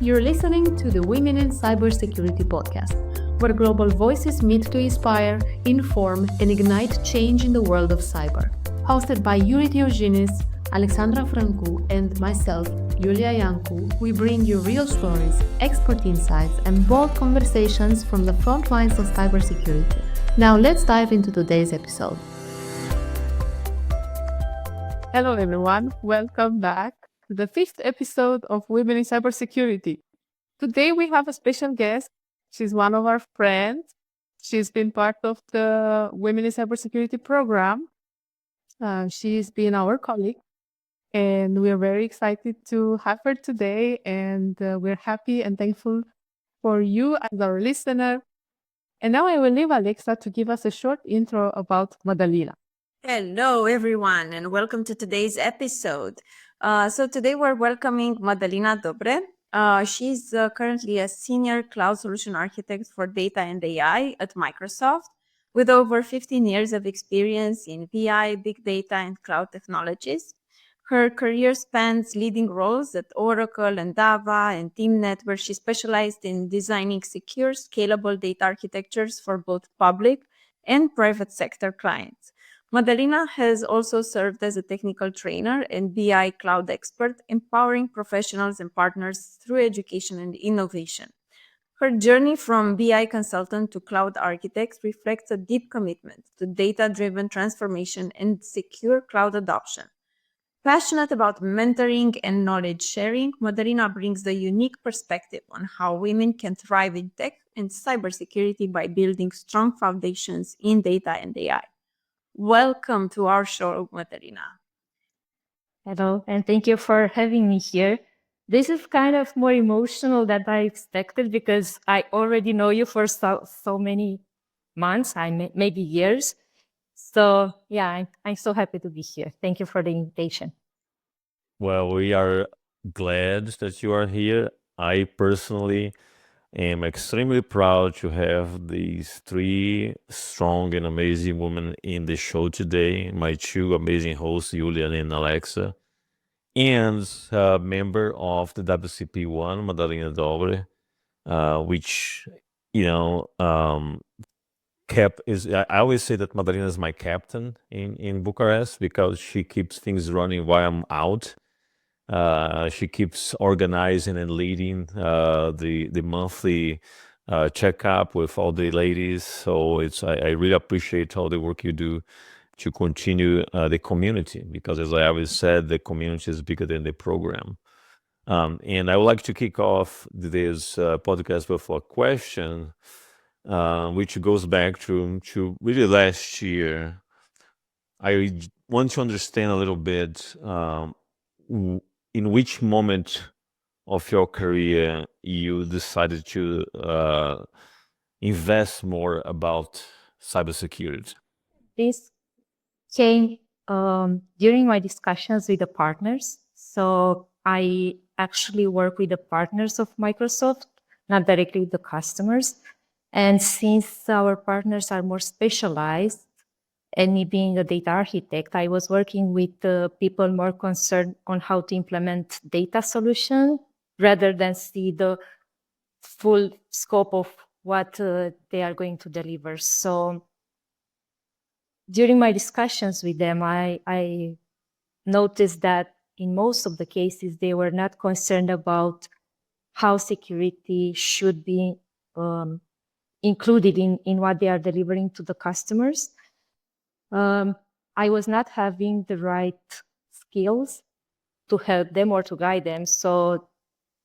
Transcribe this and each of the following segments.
You're listening to the Women in Cybersecurity podcast, where global voices meet to inspire, inform, and ignite change in the world of cyber. Hosted by Yuri Diogenes, Alexandra Francu, and myself, Yulia Iancu, we bring you real stories, expert insights, and bold conversations from the front lines of cybersecurity. Now let's dive into today's episode. Hello everyone, welcome back to the 5th episode of Women in Cybersecurity. Today we have a special guest. She's one of our friends. She's been part of the Women in Cybersecurity Program. She's been our colleague, and we're very excited to have her today, and we're happy and thankful for you as our listener. And now I will leave Alexa to give us a short intro about Madalina. Hello, everyone, and welcome to today's episode. So today we're welcoming Madalina Dobre. She's currently a senior cloud solution architect for data and AI at Microsoft, with over 15 years of experience in BI, big data, and cloud technologies. Her career spans leading roles at Oracle, Endava, and TeamNet, where she specialized in designing secure, scalable data architectures for both public and private sector clients. Madalina has also served as a technical trainer and BI cloud expert, empowering professionals and partners through education and innovation. Her journey from BI consultant to cloud architect reflects a deep commitment to data-driven transformation and secure cloud adoption. Passionate about mentoring and knowledge sharing, Madalina brings a unique perspective on how women can thrive in tech and cybersecurity by building strong foundations in data and AI. Welcome to our show, Madalina. Hello, and thank you for having me here. This is kind of more emotional than I expected because I already know you for so many months, maybe years. So yeah, I'm so happy to be here. Thank you for the invitation. Well, we are glad that you are here. I personally am extremely proud to have these three strong and amazing women in the show today. My two amazing hosts, Julian and Alexa, and a member of the WCP1, Madalina Dobre, which, you know, I always say that Madalina is my captain in Bucharest because she keeps things running while I'm out. She keeps organizing and leading the monthly checkup with all the ladies. So I really appreciate all the work you do to continue the community, because as I always said, the community is bigger than the program. And I would like to kick off this podcast with a question, which goes back to really last year. I want to understand a little bit in which moment of your career you decided to invest more about cybersecurity. This came during my discussions with the partners. So I actually work with the partners of Microsoft, not directly with the customers. And since our partners are more specialized, and me being a data architect, I was working with people more concerned on how to implement data solution rather than see the full scope of what they are going to deliver. So during my discussions with them, I noticed that in most of the cases, they were not concerned about how security should be included in what they are delivering to the customers. I was not having the right skills to help them or to guide them. So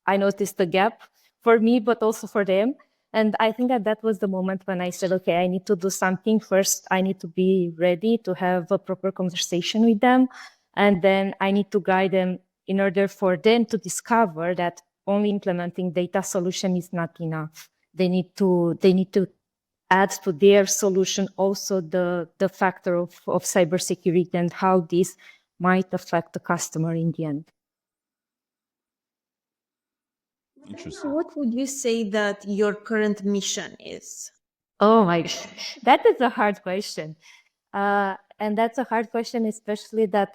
I noticed the gap for me, but also for them. And I think that was the moment when I said, okay, I need to do something. First, I need to be ready to have a proper conversation with them. And then I need to guide them in order for them to discover that only implementing data solution is not enough. They need to add to their solution also the factor of cybersecurity and how this might affect the customer in the end. Interesting. What would you say that your current mission is? Oh my God, that is a hard question. And that's a hard question, especially that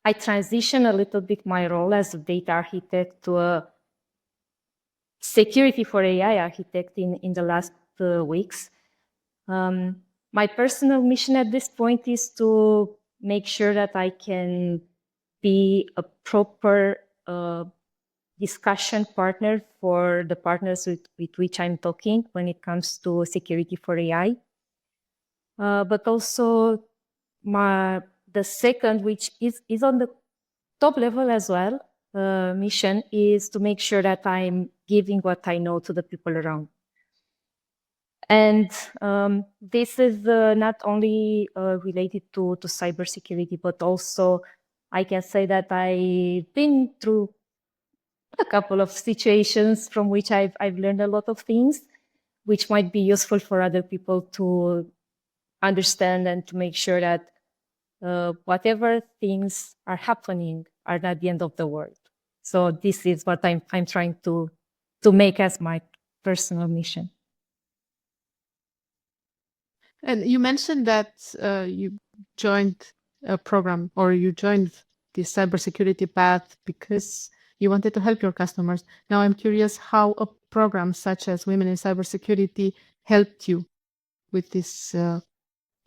I transitioned a little bit my role as a data architect to a security for AI architect in the last weeks. My personal mission at this point is to make sure that I can be a proper discussion partner for the partners with which I'm talking when it comes to security for AI. But also the second, which is on the top level as well, mission is to make sure that I'm giving what I know to the people around. And this is not only related to cybersecurity, but also I can say that I've been through a couple of situations from which I've learned a lot of things, which might be useful for other people to understand and to make sure that whatever things are happening are not the end of the world. So this is what I'm trying to make as my personal mission. And you mentioned that you joined a program or you joined the cybersecurity path because you wanted to help your customers. Now I'm curious how a program such as Women in Cybersecurity helped you with this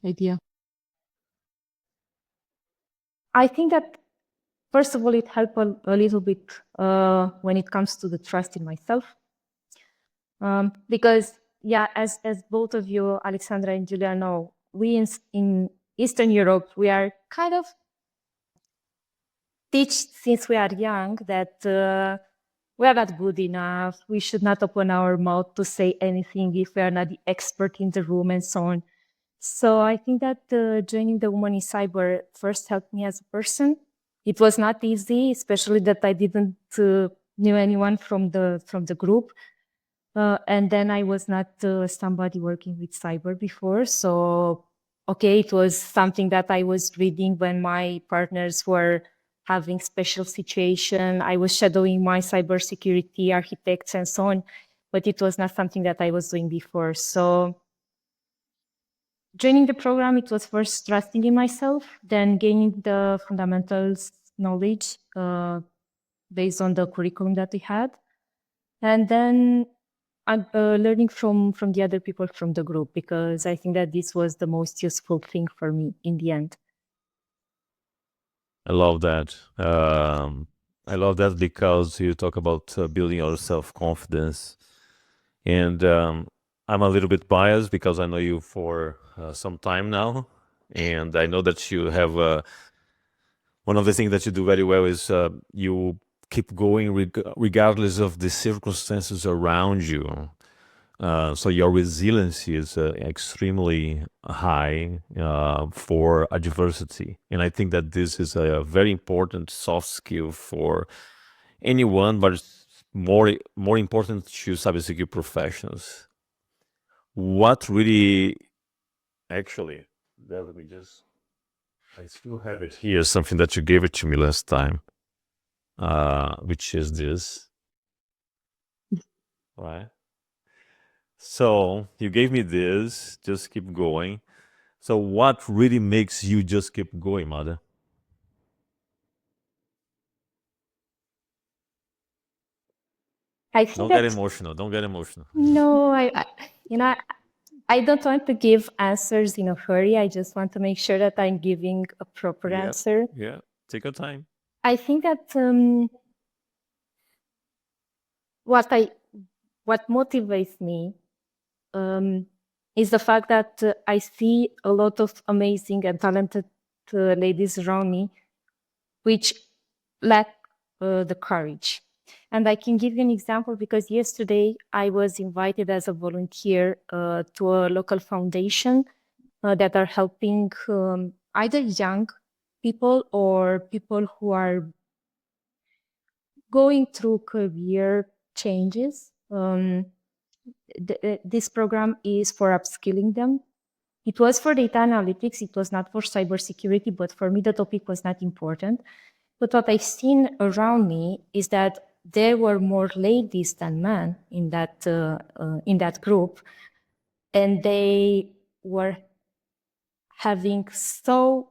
idea. I think that, first of all, it helped a little bit when it comes to the trust in myself. Because, yeah, as both of you, Alexandra and Julia, know, we in Eastern Europe, we are kind of teach since we are young that we are not good enough. We should not open our mouth to say anything if we are not the expert in the room and so on. So I think that joining the Women in Cyber first helped me as a person. It was not easy, especially that I didn't knew anyone from the group. And then I was not somebody working with cyber before. So, okay, it was something that I was reading when my partners were having special situation. I was shadowing my cybersecurity architects and so on, but it was not something that I was doing before. So joining the program, it was first trusting in myself, then gaining the fundamentals knowledge based on the curriculum that we had. And then learning from the other people from the group, because I think that this was the most useful thing for me in the end. I love that. I love that because you talk about building your self-confidence. And I'm a little bit biased because I know you for some time now. And I know that you have one of the things that you do very well is you keep going regardless of the circumstances around you. So your resiliency is extremely high for adversity. And I think that this is a very important soft skill for anyone, but it's more important to cybersecurity professionals. What really, actually, let me just, I still have it here, something that you gave it to me last time, which is this, right? So you gave me this, just keep going. So what really makes you just keep going, Mother? I think Don't get that emotional. Don't get emotional. no, I don't want to give answers in a hurry. I just want to make sure that I'm giving a proper Yeah, answer. yeah. Take your time. I think that what motivates me is the fact that I see a lot of amazing and talented ladies around me, which lack the courage. And I can give you an example because yesterday I was invited as a volunteer to a local foundation that are helping either young people or people who are going through career changes. This program is for upskilling them. It was for data analytics. It was not for cybersecurity, but for me, the topic was not important. But what I've seen around me is that there were more ladies than men in that group, and they were having so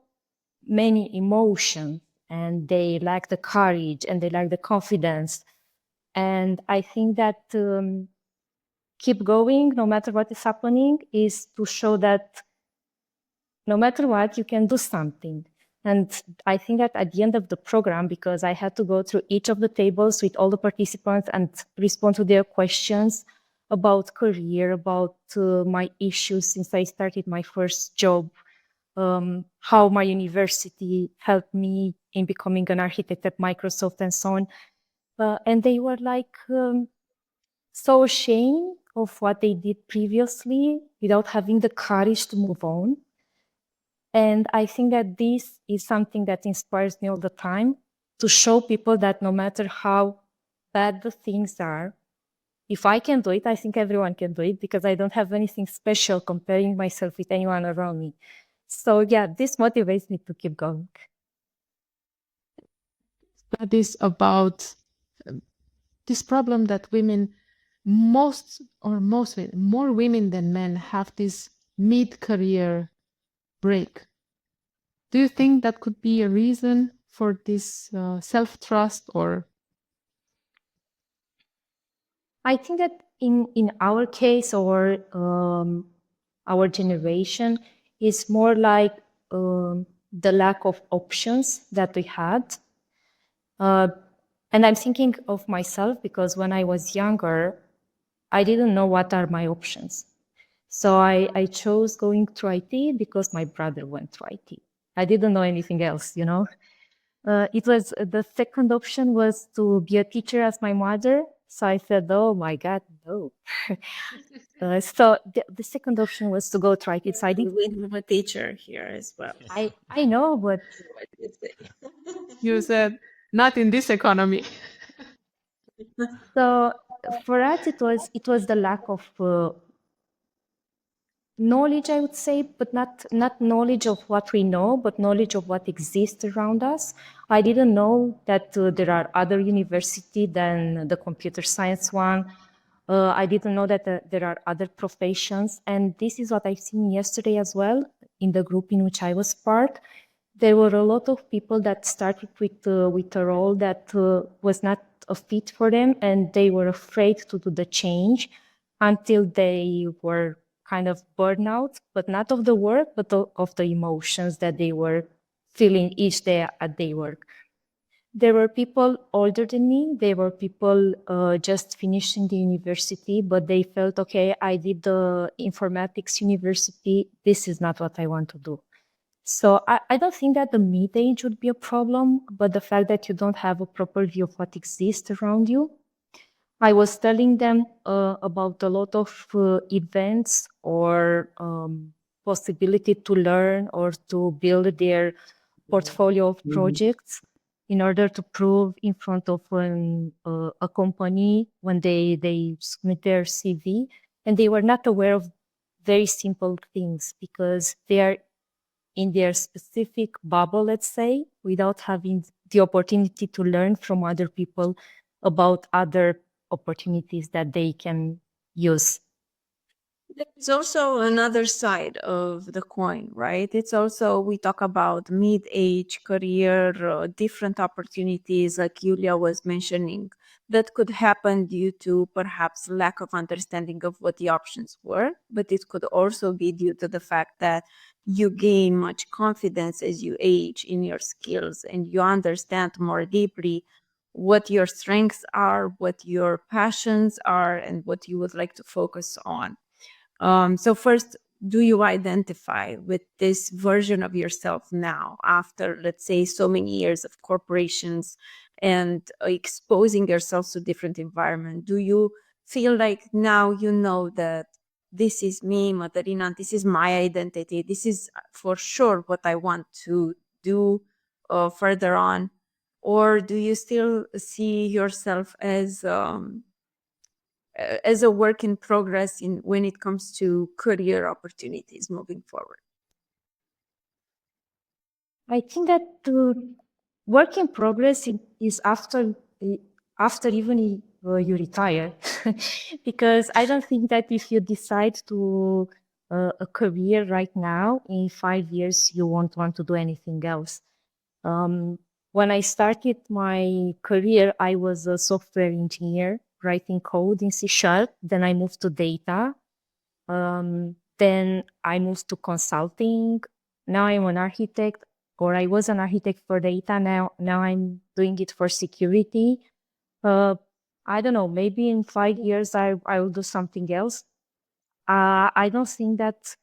many emotions and they lack the courage and they lack the confidence. And I think that keep going no matter what is happening is to show that no matter what, you can do something. And I think that at the end of the program, because I had to go through each of the tables with all the participants and respond to their questions about career, about my issues since I started my first job, how my university helped me in becoming an architect at Microsoft and so on. And they were like so ashamed of what they did previously without having the courage to move on. And I think that this is something that inspires me all the time to show people that no matter how bad the things are, if I can do it, I think everyone can do it because I don't have anything special comparing myself with anyone around me. So yeah, this motivates me to keep going. That is about this problem that women, more women than men have this mid-career break. Do you think that could be a reason for this self-trust or? I think that in our case or our generation is more like the lack of options that we had. And I'm thinking of myself because when I was younger, I didn't know what are my options. So I chose going to IT because my brother went to IT. I didn't know anything else, you know. It was the second option was to be a teacher as my mother. So I said, oh my God, no. So the second option was to go to IT. So I did. We have a teacher here as well. I know, but What do you say? You said, not in this economy. so for us it was the lack of knowledge, I would say, but not knowledge of what we know, but knowledge of what exists around us. I didn't know that there are other universities than the computer science one. I didn't know that there are other professions. And this is what I've seen yesterday as well in the group in which I was part. There were a lot of people that started with a role that was not a fit for them, and they were afraid to do the change until they were kind of burnout, but not of the work, but of the emotions that they were feeling each day at their work. There were people older than me. There were people just finishing the university, but they felt, okay, I did the informatics university. This is not what I want to do. So I don't think that the mid-age would be a problem, but the fact that you don't have a proper view of what exists around you. I was telling them about a lot of events or possibility to learn or to build their portfolio of projects in order to prove in front of a company when they submit their CV. And they were not aware of very simple things because they are in their specific bubble, let's say, without having the opportunity to learn from other people about other opportunities that they can use. There's also another side of the coin, right? It's also, we talk about mid-age career, different opportunities, like Julia was mentioning, that could happen due to perhaps lack of understanding of what the options were, but it could also be due to the fact that you gain much confidence as you age in your skills and you understand more deeply what your strengths are, what your passions are, and what you would like to focus on. So first, do you identify with this version of yourself now after, let's say, so many years of corporations and exposing yourselves to different environment? Do you feel like now you know that this is me, Madalina, this is my identity, this is for sure what I want to do further on? Or do you still see yourself as a work in progress in when it comes to career opportunities moving forward? I think that work in progress is after even you retire, because I don't think that if you decide to a career right now, in 5 years you won't want to do anything else. when I started my career, I was a software engineer writing code in C Sharp. Then I moved to data. Then I moved to consulting. Now I'm an architect, or I was an architect for data. Now I'm doing it for security. Uh, I don't know, maybe in 5 years I will do something else. I don't think that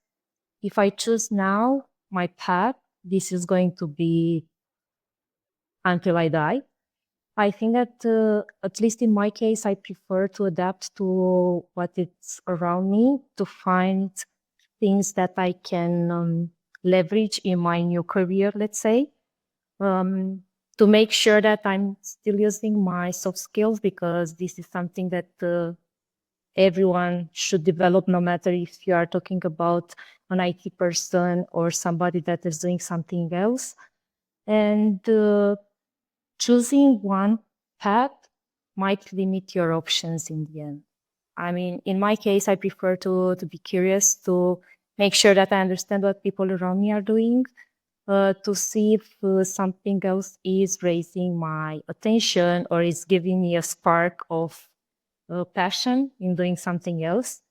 if I choose now my path, this is going to be until I die. I think that at least in my case, I prefer to adapt to what is around me to find things that I can leverage in my new career, let's say, to make sure that I'm still using my soft skills, because this is something that everyone should develop, no matter if you are talking about an IT person or somebody that is doing something else. And choosing one path might limit your options in the end. I mean, in my case, I prefer to be curious, to make sure that I understand what people around me are doing, to see if something else is raising my attention or is giving me a spark of passion in doing something else.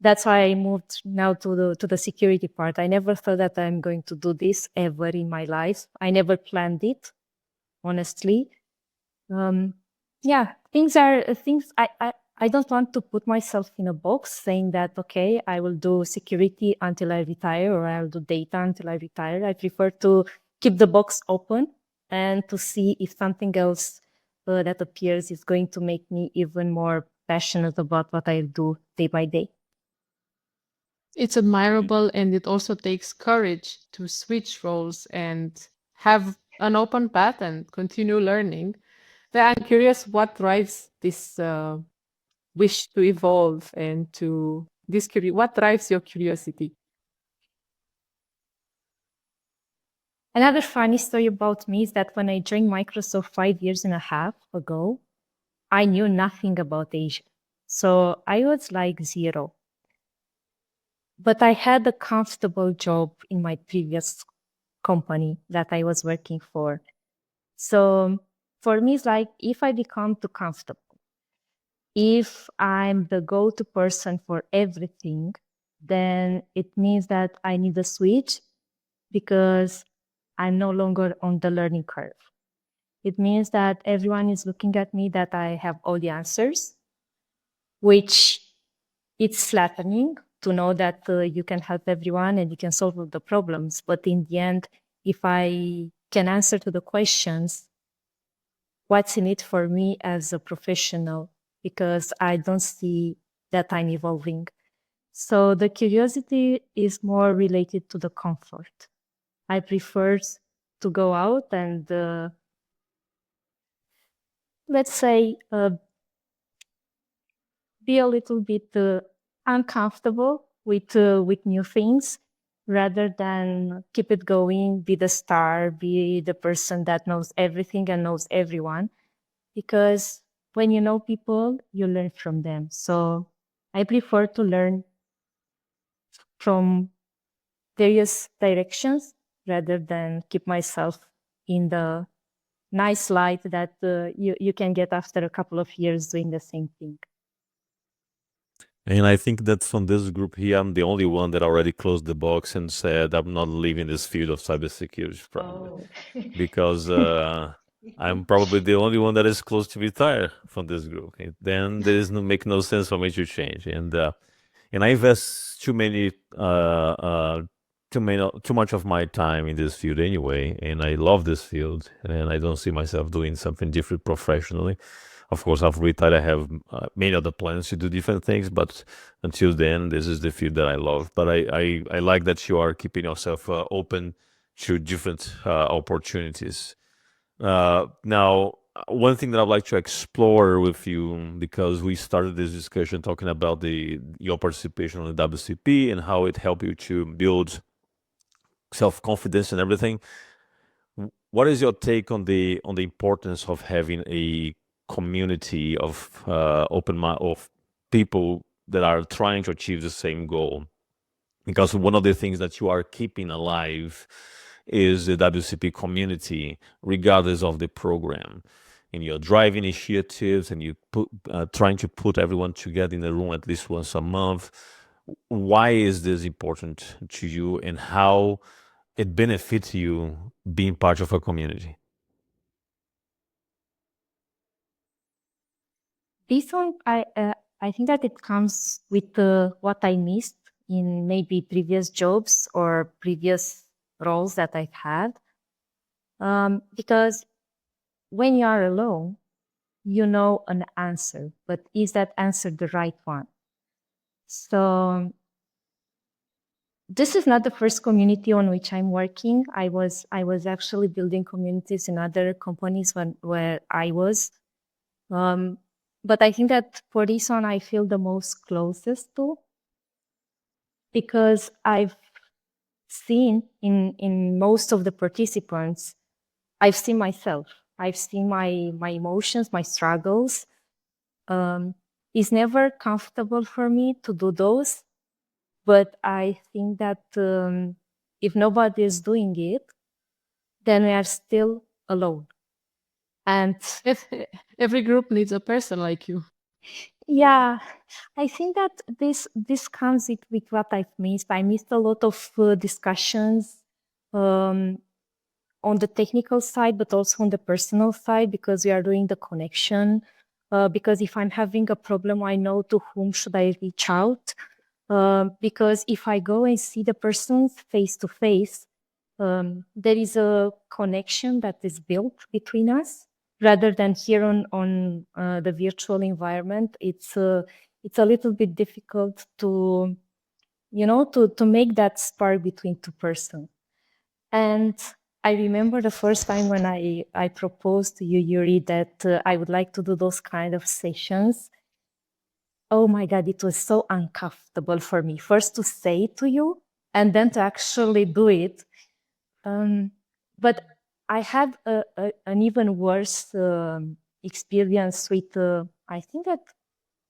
That's why I moved now to the security part. I never thought that I'm going to do this ever in my life. I never planned it, honestly. Yeah, things I don't want to put myself in a box saying that, okay, I will do security until I retire, or I'll do data until I retire. I prefer to keep the box open and to see if something else that appears is going to make me even more passionate about what I do day by day. It's admirable, and it also takes courage to switch roles and have an open path and continue learning. Then I'm curious what drives this wish to evolve and to this what drives your curiosity? Another funny story about me is that when I joined Microsoft 5 years and a half ago, I knew nothing about Asia. So I was like zero. But I had a comfortable job in my previous company that I was working for. So for me, it's like if I become too comfortable, if I'm the go-to person for everything, then it means that I need a switch, because I'm no longer on the learning curve. It means that everyone is looking at me that I have all the answers, which it's flattening to know that you can help everyone and you can solve all the problems. But in the end, if I can answer to the questions, what's in it for me as a professional? Because I don't see that I'm evolving. So the curiosity is more related to the comfort. I prefer to go out and, let's say, be a little bit uncomfortable with new things, rather than keep it going, be the star, be the person that knows everything and knows everyone. Because when you know people, you learn from them. So I prefer to learn from various directions rather than keep myself in the nice light that you can get after a couple of years doing the same thing. And I think that from this group here, I'm the only one that already closed the box and said I'm not leaving this field of cybersecurity, probably, because I'm probably the only one that is close to retire from this group. Then there is make no sense for me to change, and I invest too much of my time in this field anyway, and I love this field, and I don't see myself doing something different professionally. Of course, after retired, I have many other plans to do different things, but until then, this is the field that I love. But I like that you are keeping yourself open to different opportunities. Now, one thing that I'd like to explore with you, because we started this discussion talking about your participation on the WCP and how it helped you to build self-confidence and everything. What is your take on the importance of having a community of of people that are trying to achieve the same goal? Because one of the things that you are keeping alive is the WCP community, regardless of the program. And your drive initiatives, and you trying to put everyone together in a room at least once a month. Why is this important to you, and how it benefits you being part of a community? This one, I think that it comes with what I missed in maybe previous jobs or previous roles that I've had. Because when you are alone, you know an answer, but is that answer the right one? So this is not the first community on which I'm working. I was actually building communities in other companies where I was. But I think that for this one, I feel the most closest to, because I've seen in most of the participants, I've seen myself. I've seen my emotions, my struggles. It's never comfortable for me to do those, but I think that if nobody is doing it, then we are still alone. And Every group needs a person like you. yeah, I think that this comes with what I've missed. I missed a lot of discussions on the technical side, but also on the personal side, because we are doing the connection. Because if I'm having a problem, I know to whom should I reach out. Because if I go and see the person face to face, there is a connection that is built between us, rather than here on the virtual environment. It's a little bit difficult to to make that spark between two persons. And I remember the first time when I proposed to you, Yuri, that I would like to do those kind of sessions. Oh my God, it was so uncomfortable for me. First to say it to you, and then to actually do it. But I had an even worse experience with, I think that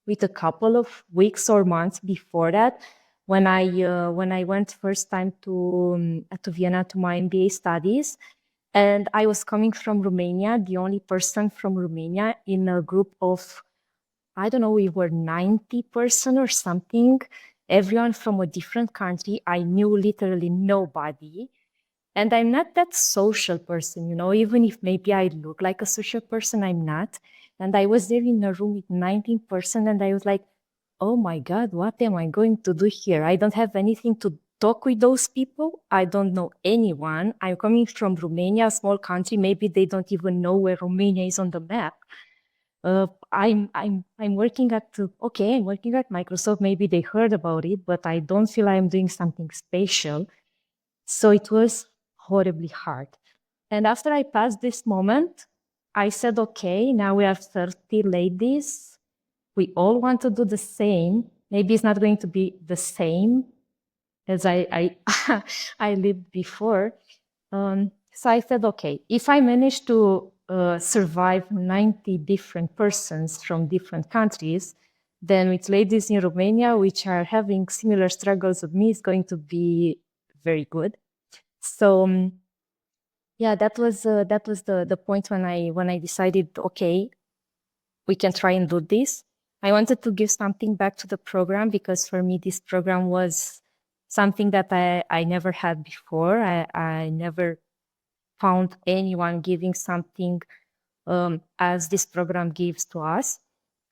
with a couple of weeks or months before that, when I went first time to Vienna to my MBA studies, and I was coming from Romania, the only person from Romania in a group of, I don't know, we were 90% or something, everyone from a different country. I knew literally nobody. And I'm not that social person, even if maybe I look like a social person, I'm not. And I was there in a room with 19%, and I was like, oh my God, what am I going to do here? I don't have anything to talk with those people. I don't know anyone. I'm coming from Romania, a small country. Maybe they don't even know where Romania is on the map. I'm working at I'm working at Microsoft. Maybe they heard about it, but I don't feel I'm doing something special. So it was horribly hard. And after I passed this moment, I said, okay, now we are 30 ladies. We all want to do the same. Maybe it's not going to be the same as I I lived before. So I said, okay, if I manage to survive 90 different persons from different countries, then with ladies in Romania, which are having similar struggles with me, it's going to be very good. So yeah, that was the point when I decided, okay, we can try and do this. I wanted to give something back to the program, because for me this program was something that I never had before. I never found anyone giving something as this program gives to us.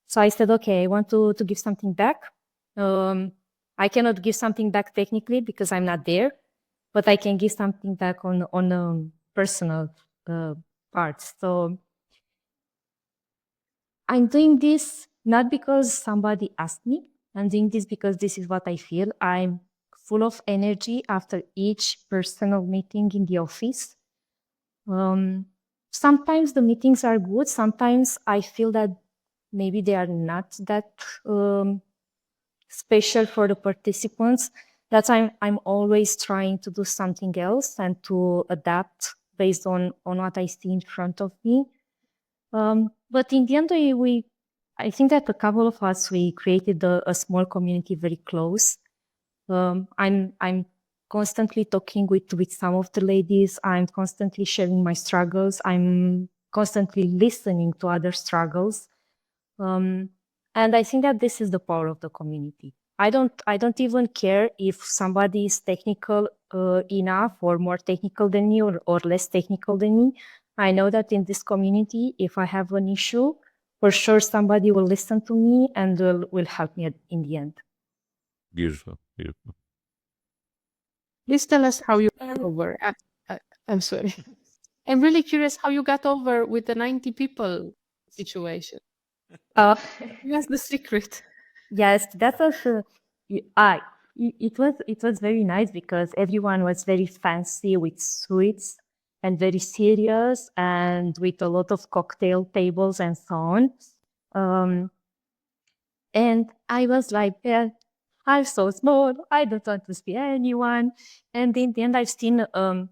So I said, okay, I want to give something back. I cannot give something back technically because I'm not there, but I can give something back on personal parts. So I'm doing this not because somebody asked me. I'm doing this because this is what I feel. I'm full of energy after each personal meeting in the office. Sometimes the meetings are good. Sometimes I feel that maybe they are not that special for the participants. That's I'm always trying to do something else and to adapt based on what I see in front of me. But in the end, I think that a couple of us, we created a small community very close. I'm constantly talking with some of the ladies. I'm constantly sharing my struggles. I'm constantly listening to other struggles. And I think that this is the power of the community. I don't even care if somebody is technical enough or more technical than me or less technical than me. I know that in this community, if I have an issue, for sure somebody will listen to me and will help me in the end. Beautiful, beautiful. Please tell us how you got over. I'm sorry. I'm really curious how you got over with the 90 people situation. Uh, That's the secret. Yes, that was it was very nice because everyone was very fancy with suits and very serious and with a lot of cocktail tables and so on. Um, and I was like, yeah, I'm so small. I don't want to see anyone. And in the end, I've seen a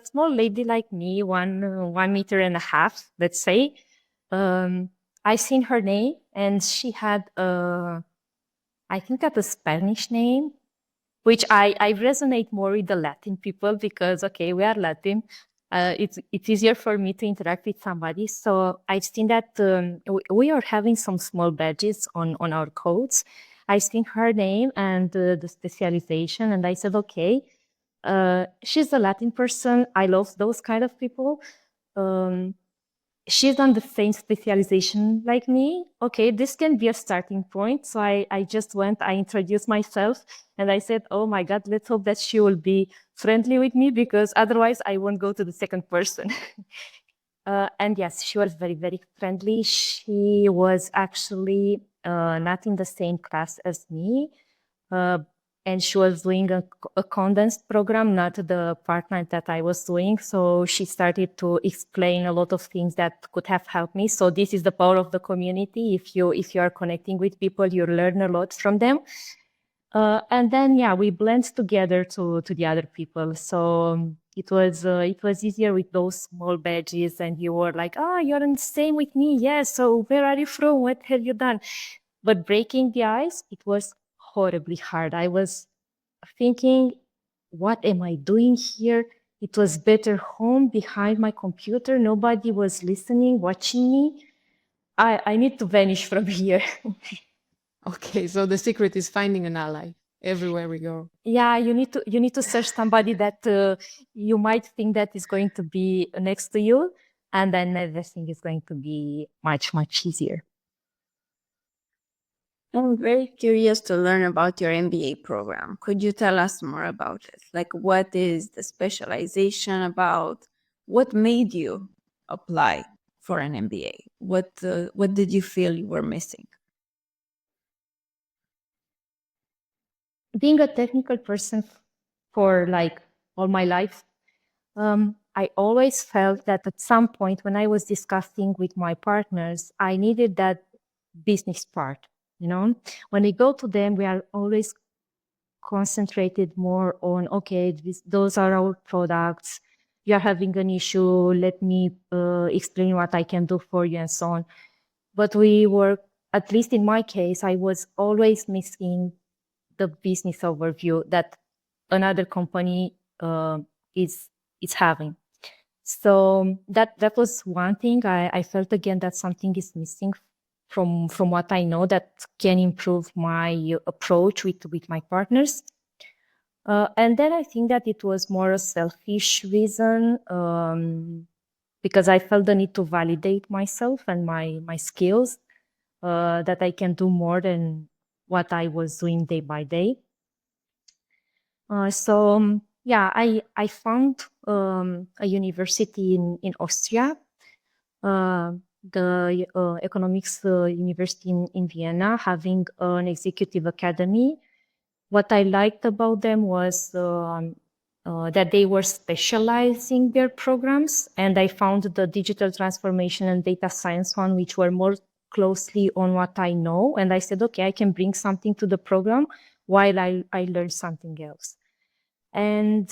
small lady like me, 1 meter and a half, let's say. I've seen her name, and she had I think that a Spanish name, which I resonate more with the Latin people because, okay, we are Latin. It's easier for me to interact with somebody. So I've seen that we are having some small badges on our codes. I've seen her name and the specialization, and I said, okay, she's a Latin person. I love those kind of people. Um, she's done the same specialization like me. Okay, this can be a starting point. So I just went, I introduced myself and I said, oh my God, let's hope that she will be friendly with me because otherwise I won't go to the second person. And yes, she was very, very friendly. She was actually not in the same class as me. Uh, and she was doing a condensed program, not the partner that I was doing. So she started to explain a lot of things that could have helped me. So this is the power of the community. If you are connecting with people, you learn a lot from them. And then yeah, we blend together to the other people. So it was easier with those small badges, and you were like, oh, you're in the same with me. Yes. So where are you from? What have you done? But breaking the ice, it was horribly hard. I was thinking, what am I doing here? It was better home behind my computer. Nobody was listening, watching me. I need to vanish from here. Okay, so the secret is finding an ally everywhere we go. Yeah, you need to search somebody that you might think that is going to be next to you, and then everything is going to be much, much easier. I'm very curious to learn about your MBA program. Could you tell us more about it? Like, what is the specialization about? What made you apply for an MBA? What did you feel you were missing? Being a technical person for like all my life, I always felt that at some point when I was discussing with my partners, I needed that business part. You know, when we go to them, we are always concentrated more on, okay, those are our products. You are having an issue. Let me explain what I can do for you and so on. But we were, at least in my case, I was always missing the business overview that another company is having. So that was one thing. I felt again that something is missing from what I know that can improve my approach with my partners. And then I think that it was more a selfish reason because I felt the need to validate myself and my skills, that I can do more than what I was doing day by day. Yeah, I found a university in Austria, uh, the economics university in Vienna, having an executive academy. What I liked about them was that they were specializing their programs, and I found the digital transformation and data science one, which were more closely on what I know. And I said, okay, I can bring something to the program while I learn something else. And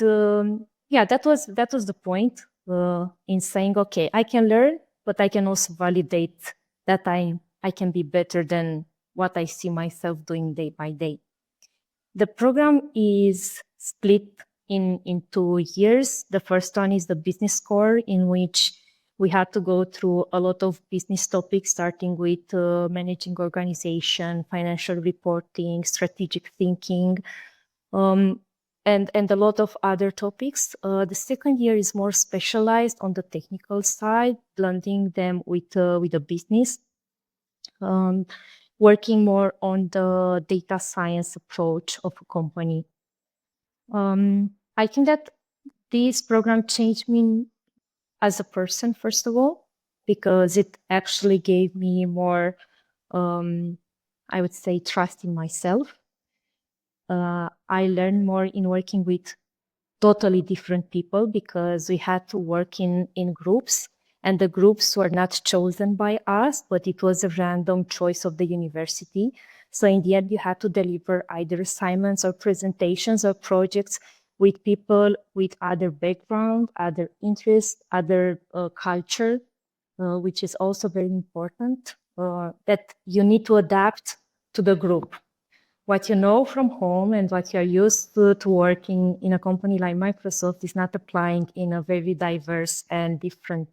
yeah, that was the point in saying, okay, I can learn, but I can also validate that I can be better than what I see myself doing day by day. The program is split in 2 years. The first one is the business core, in which we had to go through a lot of business topics, starting with managing organization, financial reporting, strategic thinking, and a lot of other topics. The second year is more specialized on the technical side, blending them with the business, working more on the data science approach of a company. I think that this program changed me as a person, first of all, because it actually gave me more, I would say, trust in myself. I learned more in working with totally different people, because we had to work in groups, and the groups were not chosen by us, but it was a random choice of the university. So in the end, you had to deliver either assignments or presentations or projects with people with other background, other interests, other culture, which is also very important, that you need to adapt to the group. What you know from home and what you're used to working in a company like Microsoft is not applying in a very diverse and different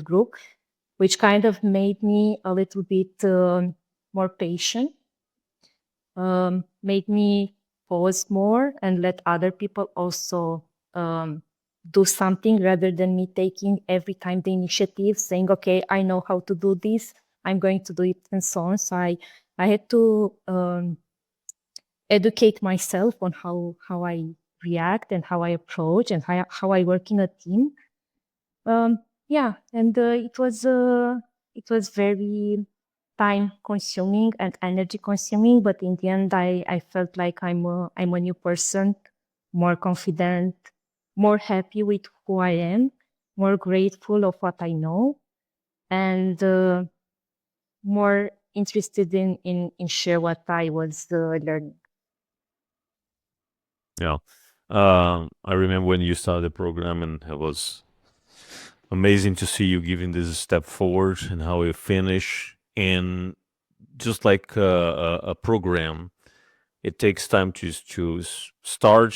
group, which kind of made me a little bit more patient, made me pause more and let other people also do something, rather than me taking every time the initiative, saying, okay, I know how to do this, I'm going to do it, and so on. So I had to educate myself on how I react and how I approach and how I work in a team. Yeah, and it was very time consuming and energy consuming, but in the end, I felt like I'm a new person, more confident, more happy with who I am, more grateful of what I know, and more interested in share what I was learning. Yeah. I remember when you started the program, and it was amazing to see you giving this step forward and how you finish. And just like a program, it takes time to start,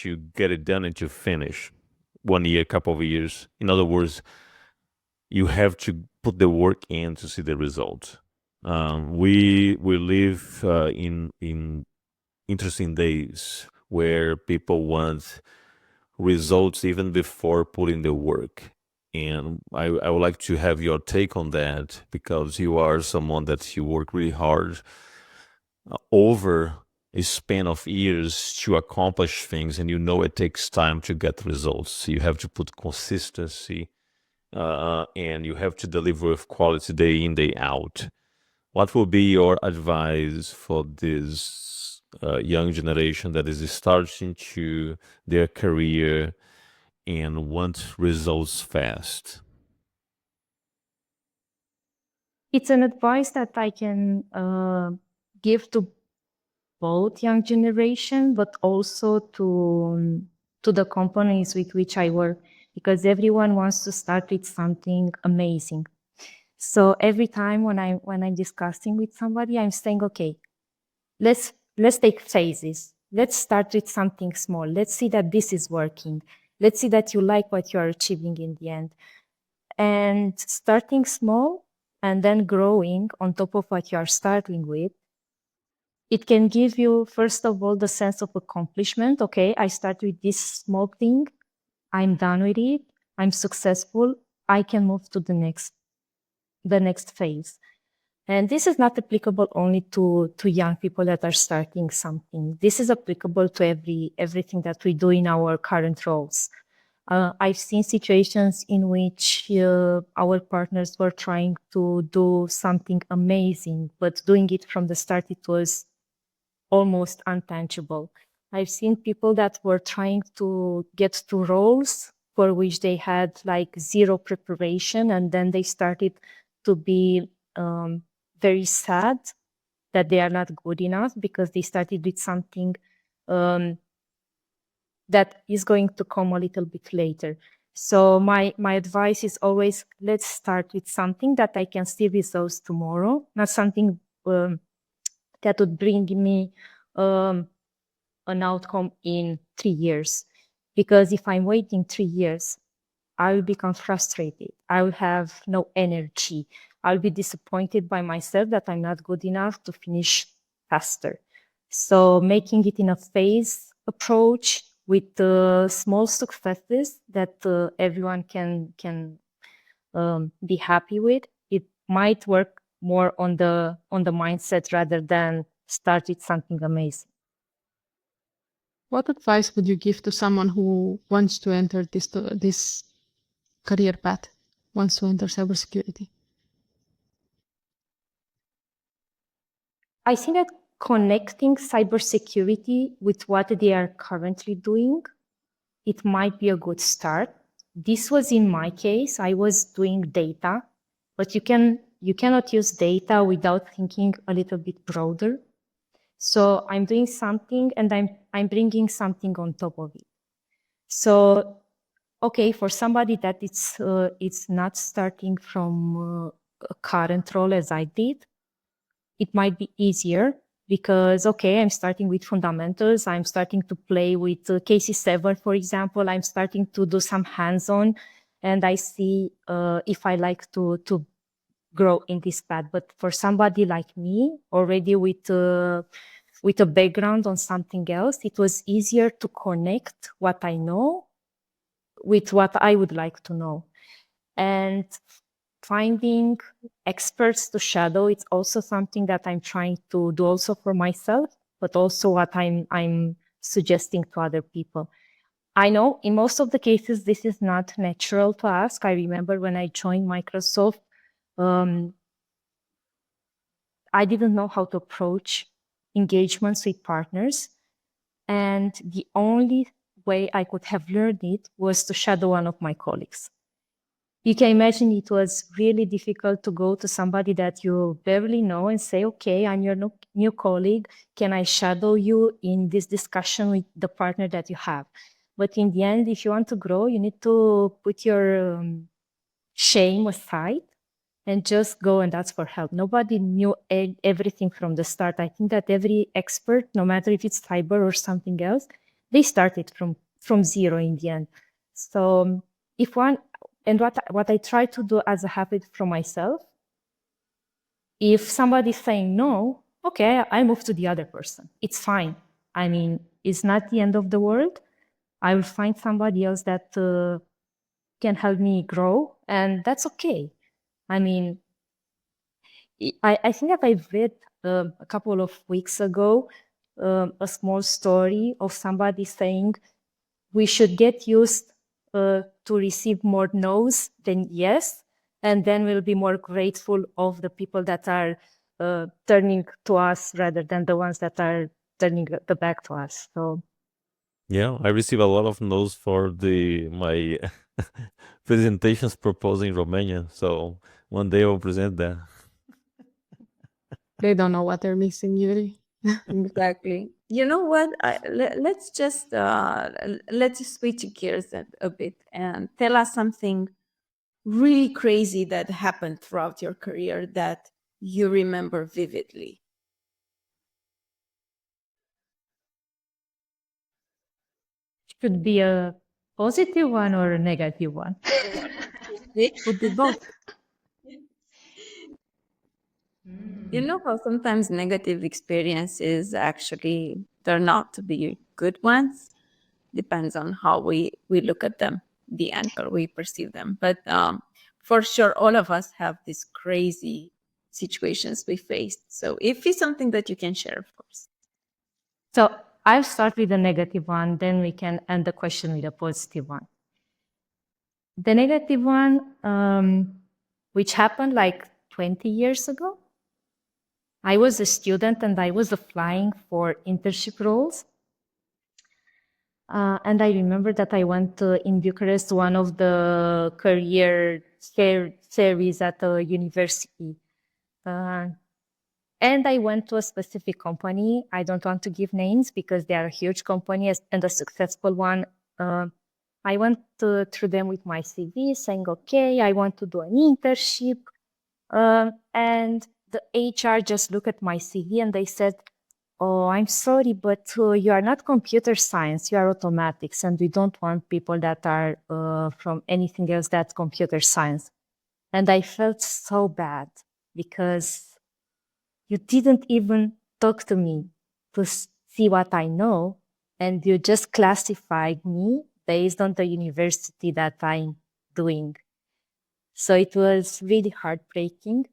to get it done, and to finish. 1 year, couple of years. In other words, you have to put the work in to see the result. We live in interesting days where people want results even before putting the work. And I would like to have your take on that, because you are someone that you work really hard over a span of years to accomplish things, and you know it takes time to get results. So you have to put consistency, and you have to deliver with quality day in, day out. What will be your advice for this young generation that is starting to their career and want results fast? It's an advice that I can give to both young generation, but also to the companies with which I work, because everyone wants to start with something amazing. So every time when I'm discussing with somebody, I'm saying, okay, let's take phases. Let's start with something small. Let's see that this is working. Let's see that you like what you are achieving in the end. And starting small and then growing on top of what you are starting with, it can give you, first of all, the sense of accomplishment. Okay, I start with this small thing. I'm done with it. I'm successful. I can move to the next phase. And this is not applicable only to young people that are starting something. This is applicable to everything that we do in our current roles. I've seen situations in which our partners were trying to do something amazing, but doing it from the start, it was almost untangible. I've seen people that were trying to get to roles for which they had like zero preparation, and then they started to be very sad that they are not good enough because they started with something that is going to come a little bit later. So my advice is always, let's start with something that I can see results tomorrow, not something that would bring me a an outcome in 3 years. Because if I'm waiting 3 years, I will become frustrated. I will have no energy. I'll be disappointed by myself that I'm not good enough to finish faster. So making it in a phase approach with small successes that everyone can be happy with, it might work more on the mindset rather than start with something amazing. What advice would you give to someone who wants to enter this career path, wants to enter cybersecurity? I think that connecting cybersecurity with what they are currently doing, it might be a good start. This was in my case. I was doing data, but you cannot use data without thinking a little bit broader. So I'm doing something and I'm bringing something on top of it. So okay, for somebody that it's not starting from a current role as I did, it might be easier because, okay, I'm starting with fundamentals. I'm starting to play with KC7, for example. I'm starting to do some hands-on and I see if I like to grow in this path. But for somebody like me, already with a background on something else, it was easier to connect what I know with what I would like to know. And finding experts to shadow, it's also something that I'm trying to do also for myself, but also what I'm suggesting to other people. I know in most of the cases, this is not natural to ask. I remember when I joined Microsoft, I didn't know how to approach engagements with partners. And the only way I could have learned it was to shadow one of my colleagues. You can imagine it was really difficult to go to somebody that you barely know and say, okay, I'm your new colleague. Can I shadow you in this discussion with the partner that you have? But in the end, if you want to grow, you need to put your shame aside and just go and ask for help. Nobody knew everything from the start. I think that every expert, no matter if it's cyber or something else, they started from zero in the end. So if one, and what I try to do as a habit for myself, if somebody's saying no, okay, I move to the other person. It's fine. I mean, it's not the end of the world. I will find somebody else that can help me grow, and that's okay. I mean, I think that I've read a couple of weeks ago a small story of somebody saying we should get used to receive more no's than yes, and then we'll be more grateful of the people that are turning to us rather than the ones that are turning the back to us. So Yeah, I receive a lot of notes for my presentations proposed in Romania. So one day I'll present that. They don't know what they're missing, Yuri. Exactly. You know what? Let's just let's switch gears a bit and tell us something really crazy that happened throughout your career that you remember vividly. it could be a positive one or a negative one. It could be both. You know how sometimes negative experiences actually turn out to be good ones? Depends on how we look at them, the angle we perceive them. But for sure, all of us have these crazy situations we faced. So if it's something that you can share, of course. So I'll start with the negative one, then we can end the question with a positive one. The negative one, which happened like 20 years ago, I was a student and I was applying for internship roles. And I remember that I went in Bucharest, one of the career series at the university. And I went to a specific company. I don't want to give names because they are a huge company and a successful one. I went through them with my CV saying, okay, I want to do an internship. And the HR just looked at my CV and they said, oh, I'm sorry, but you are not computer science, you are automatics, and we don't want people that are from anything else that's computer science. And I felt so bad because you didn't even talk to me to see what I know, and you just classified me based on the university that I'm doing. So it was really heartbreaking.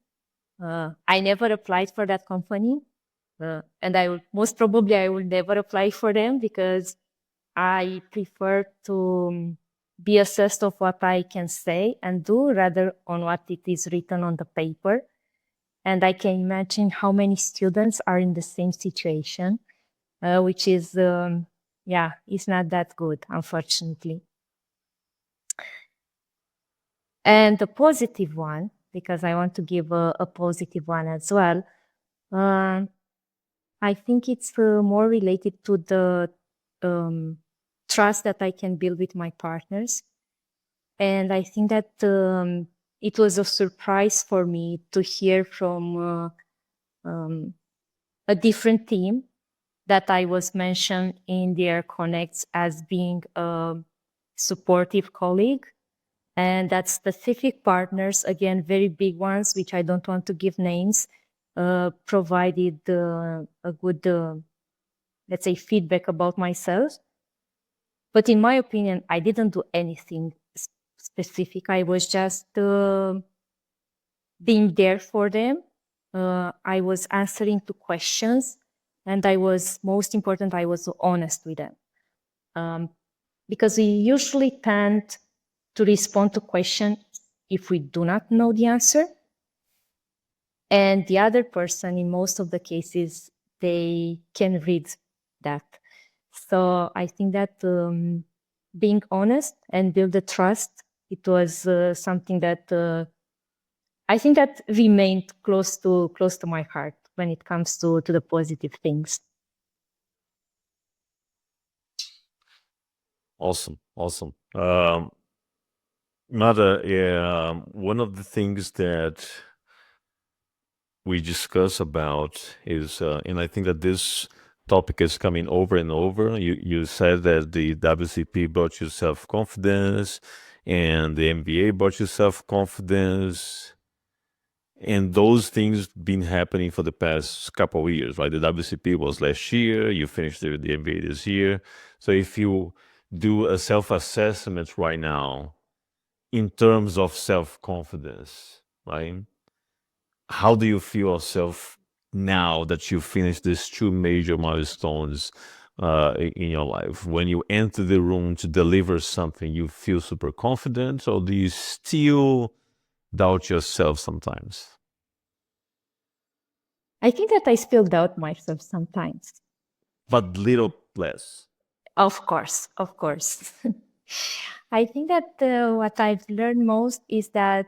I never applied for that company, and most probably I will never apply for them because I prefer to be assessed of what I can say and do rather on what it is written on the paper. And I can imagine how many students are in the same situation, which is, it's not that good, unfortunately. And the positive one, because I want to give a positive one as well, I think it's more related to the trust that I can build with my partners. And I think that it was a surprise for me to hear from a different team that I was mentioned in their connects as being a supportive colleague. And that specific partners, again, very big ones, which I don't want to give names, provided a good, let's say, feedback about myself. But in my opinion, I didn't do anything specific. I was just being there for them. I was answering to questions, and most important, I was honest with them. Because we usually tend to respond to questions if we do not know the answer. And the other person, in most of the cases, they can read that. So I think that being honest and build the trust, it was something that I think that remained close to my heart when it comes to the positive things. Awesome. Mada, one of the things that we discuss about is, and I think that this topic is coming over and over. You said that the WCP brought you self-confidence and the MBA brought you self-confidence. And those things been happening for the past couple of years, right? The WCP was last year. You finished the MBA this year. So if you do a self-assessment right now in terms of self-confidence, right? How do you feel yourself now that you finished these two major milestones in your life? When you enter the room to deliver something, you feel super confident, or do you still doubt yourself sometimes? I think that I still doubt myself sometimes. But little less. Of course. I think that what I've learned most is that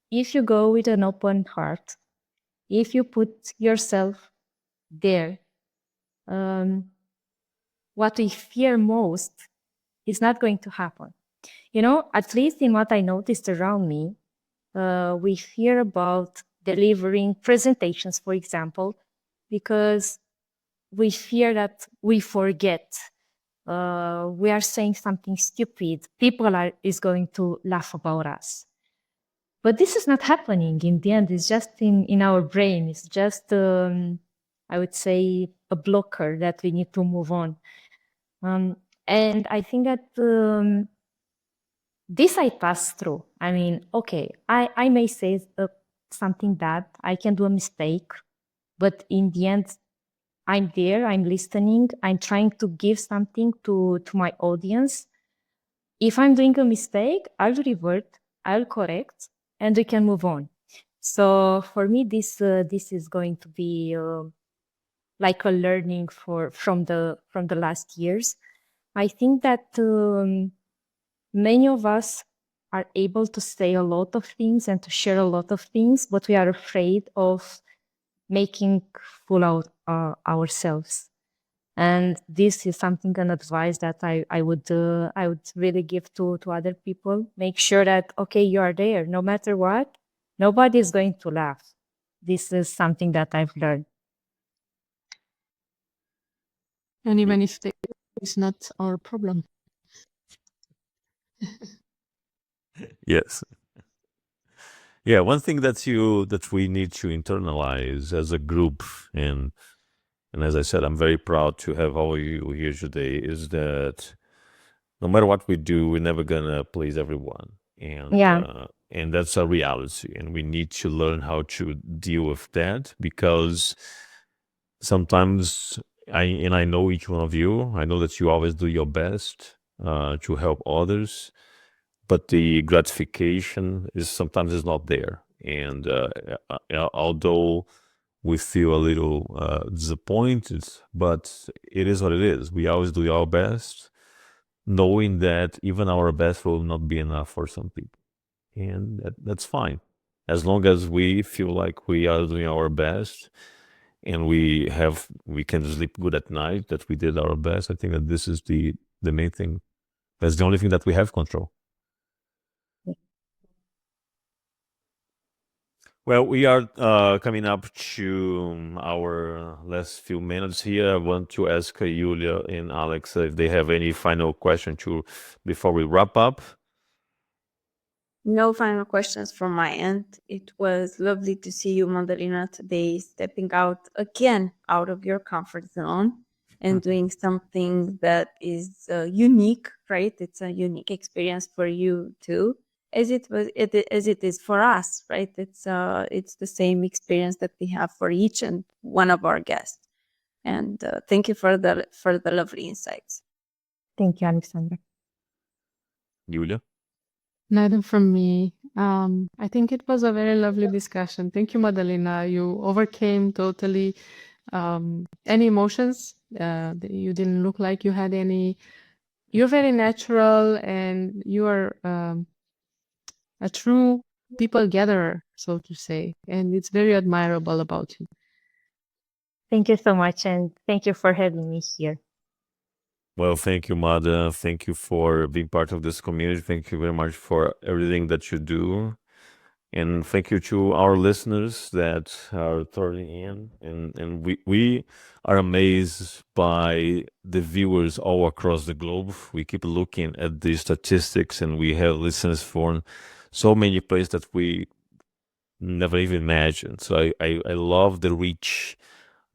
if you go with an open heart, if you put yourself there, what we fear most is not going to happen. At least in what I noticed around me, we fear about delivering presentations, for example, because we fear that we forget. We are saying something stupid. People is going to laugh about us. But this is not happening in the end. It's just in our brain. It's just, I would say, a blocker that we need to move on. And I think that this I pass through. I mean, okay, I may say something bad. I can do a mistake. But in the end, I'm there, I'm listening, I'm trying to give something to my audience. If I'm doing a mistake, I'll revert, I'll correct, and we can move on. So for me, this is going to be like a learning from the last years. I think that many of us are able to say a lot of things and to share a lot of things, but we are afraid of making fool out ourselves. And this is something, an advice that I would really give to other people. Make sure that, okay, you are there, no matter what, nobody is going to laugh. This is something that I've learned. And even if they, it's not our problem. Yes. Yeah, one thing that we need to internalize as a group, and as I said, I'm very proud to have all of you here today, is that no matter what we do, we're never gonna please everyone, Yeah. and that's a reality, and we need to learn how to deal with that because sometimes I know each one of you. I know that you always do your best to help others, but the gratification is sometimes is not there. And although we feel a little disappointed, but it is what it is. We always do our best, knowing that even our best will not be enough for some people, and that's fine, as long as we feel like we are doing our best and we can sleep good at night that we did our best. I think that this is the main thing. That's the only thing that we have control. Well, we are coming up to our last few minutes here. I want to ask Julia and Alex if they have any final question to before we wrap up. No final questions from my end. It was lovely to see you, Madalina, today, stepping out again out of your comfort zone and doing something that is unique, right? It's a unique experience for you too, as as it is for us, right? It's the same experience that we have for each and one of our guests. And thank you for the lovely insights. Thank you, Alexandra. Julia? Neither from me. I think it was a very lovely discussion. Thank you, Madalina. You overcame totally any emotions. You didn't look like you had any. You're very natural, and you are a true people gatherer, so to say, and it's very admirable about you. Thank you so much, and thank you for having me here. Well, thank you, Mada. Thank you for being part of this community. Thank you very much for everything that you do. And thank you to our listeners that are turning in. And we are amazed by the viewers all across the globe. We keep looking at the statistics, and we have listeners from so many places that we never even imagined. So I love the reach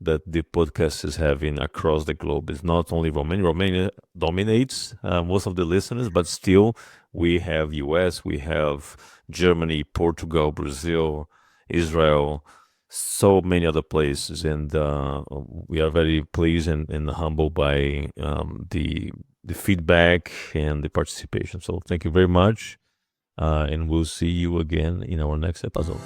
that the podcast is having across the globe. It's not only Romania. Romania dominates most of the listeners, but still we have US, we have Germany, Portugal, Brazil, Israel, so many other places. And we are very pleased and humbled by the feedback and the participation. So thank you very much. And we'll see you again in our next episode.